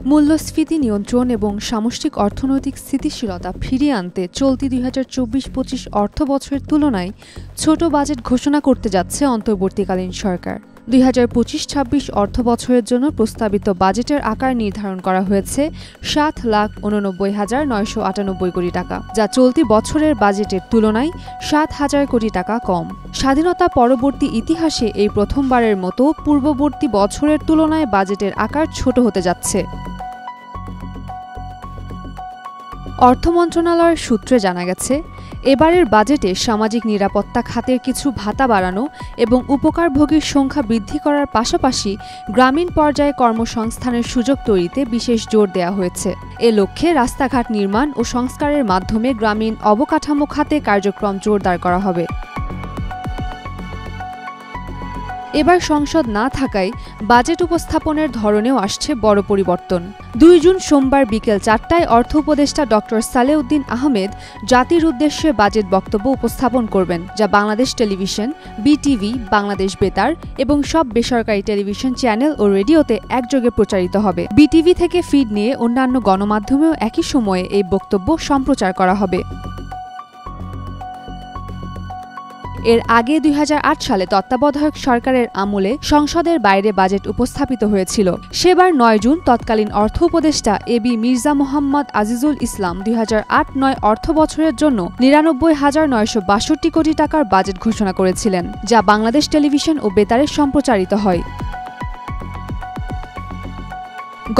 মূল্যস্ফীতি নিয়ন্ত্রণ এবং সামষ্টিক অর্থনৈতিক স্থিতিশীলতা ফিরিয়ে আনতে চলতি ২০২৪-২৫ অর্থবছরের তুলনায় ছোট বাজেট ঘোষণা করতে যাচ্ছে অন্তর্বর্তীকালীন সরকার। ২০২৫-২৬ অর্থবছরের জন্য প্রস্তাবিত বাজেটের আকার নির্ধারণ করা হয়েছে ৭,৮৯,৯৯৮ কোটি টাকা, যা চলতি বছরের বাজেটের তুলনায় ৭,০০০ কোটি টাকা কম। স্বাধীনতা পরবর্তী ইতিহাসে এই প্রথমবারের মতো পূর্ববর্তী বছরের তুলনায় বাজেটের আকার ছোট হতে যাচ্ছে। অর্থ মন্ত্রণালয়ের সূত্রে জানা গেছে, এবারের বাজেটে সামাজিক নিরাপত্তা খাতের কিছু ভাতা বাড়ানো এবং উপকারভোগীর সংখ্যা বৃদ্ধি করার পাশাপাশি গ্রামীণ পর্যায়ে কর্মসংস্থানের সুযোগ তৈরিতে বিশেষ জোর দেওয়া হয়েছে। এ লক্ষ্যে রাস্তাঘাট নির্মাণ ও সংস্কারের মাধ্যমে গ্রামীণ অবকাঠামো খাতে কার্যক্রম জোরদার করা হবে। এবার সংসদ না থাকায় বাজেট উপস্থাপনের ধরনেও আসছে বড় পরিবর্তন। ২ জুন সোমবার বিকেল ৪টায় অর্থ উপদেষ্টা ড. সালেউদ্দিন আহমেদ জাতির উদ্দেশ্যে বাজেট বক্তব্য উপস্থাপন করবেন, যা বাংলাদেশ টেলিভিশন, বিটিভি, বাংলাদেশ বেতার এবং সব বেসরকারি টেলিভিশন চ্যানেল ও রেডিওতে একযোগে প্রচারিত হবে। বিটিভি থেকে ফিড নিয়ে অন্যান্য গণমাধ্যমেও একই সময়ে এই বক্তব্য সম্প্রচার করা হবে। এর আগে ২০০৮ সালে তত্ত্বাবধায়ক সরকারের আমলে সংসদের বাইরে বাজেট উপস্থাপিত হয়েছিল। সেবার ৯ জুন তৎকালীন অর্থ উপদেষ্টা এবি মির্জা মোহাম্মদ আজিজুল ইসলাম ২০০৮-৯ অর্থবছরের জন্য ৯৯,৯৬২ কোটি টাকার বাজেট ঘোষণা করেছিলেন, যা বাংলাদেশ টেলিভিশন ও বেতারে সম্প্রচারিত হয়।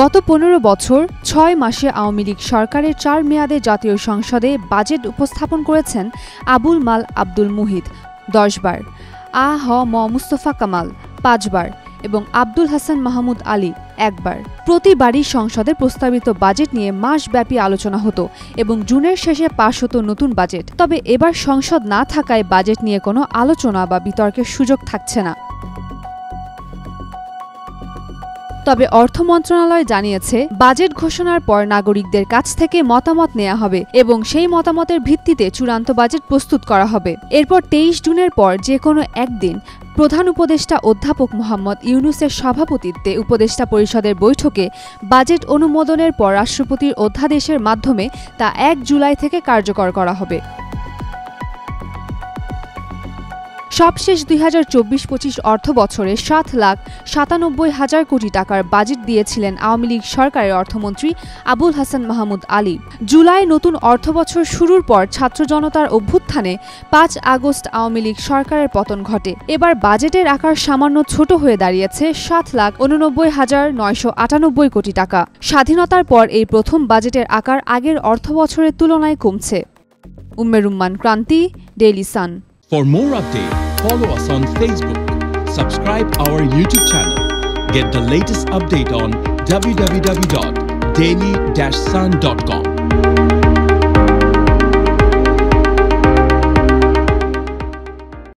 গত ১৫ বছর ৬ মাসে আওয়ামী লীগ সরকারের ৪ মেয়াদে জাতীয় সংসদে বাজেট উপস্থাপন করেছেন আবুল মাল আব্দুল মুহিত ১০ বার, ম মুস্তফা কামাল ৫ বার এবং আব্দুল হাসান মাহমুদ আলী ১ বার। প্রতিবারই সংসদে প্রস্তাবিত বাজেট নিয়ে মাসব্যাপী আলোচনা হতো এবং জুনের শেষে পাশ হতো নতুন বাজেট। তবে এবার সংসদ না থাকায় বাজেট নিয়ে কোনো আলোচনা বা বিতর্কের সুযোগ থাকছে না। তবে অর্থ মন্ত্রণালয় জানিয়েছে, বাজেট ঘোষণার পর নাগরিকদের কাছ থেকে মতামত নেওয়া হবে এবং সেই মতামতের ভিত্তিতে চূড়ান্ত বাজেট প্রস্তুত করা হবে। এরপর ২৩ জুনের পর যে কোনো একদিন প্রধান উপদেষ্টা অধ্যাপক মোহাম্মদ ইউনূসের সভাপতিত্বে উপদেষ্টা পরিষদের বৈঠকে বাজেট অনুমোদনের পর রাষ্ট্রপতির অধ্যাদেশের মাধ্যমে তা ১ জুলাই থেকে কার্যকর করা হবে। সবশেষ ২০২৪-২৫ অর্থবছরে ৭,৯৭,০০০ কোটি টাকার বাজেট দিয়েছিলেন আওয়ামী লীগ সরকারের অর্থমন্ত্রী আবুল হাসান মাহমুদ আলী। জুলাই নতুন অর্থবছর শুরুর পর ছাত্র জনতার অভ্যুত্থানে ৫ আগস্ট আওয়ামী লীগ সরকারের পতন ঘটে। এবার বাজেটের আকার সামান্য ছোট হয়ে দাঁড়িয়েছে ৭,৮৯,৯৯৮ কোটি টাকা। স্বাধীনতার পর এই প্রথম বাজেটের আকার আগের অর্থবছরের তুলনায় কমছে। Umme Rumman Kranti, Daily Sun. For more updates, follow us on Facebook, subscribe our YouTube channel, get the latest update on www.daily-sun.com.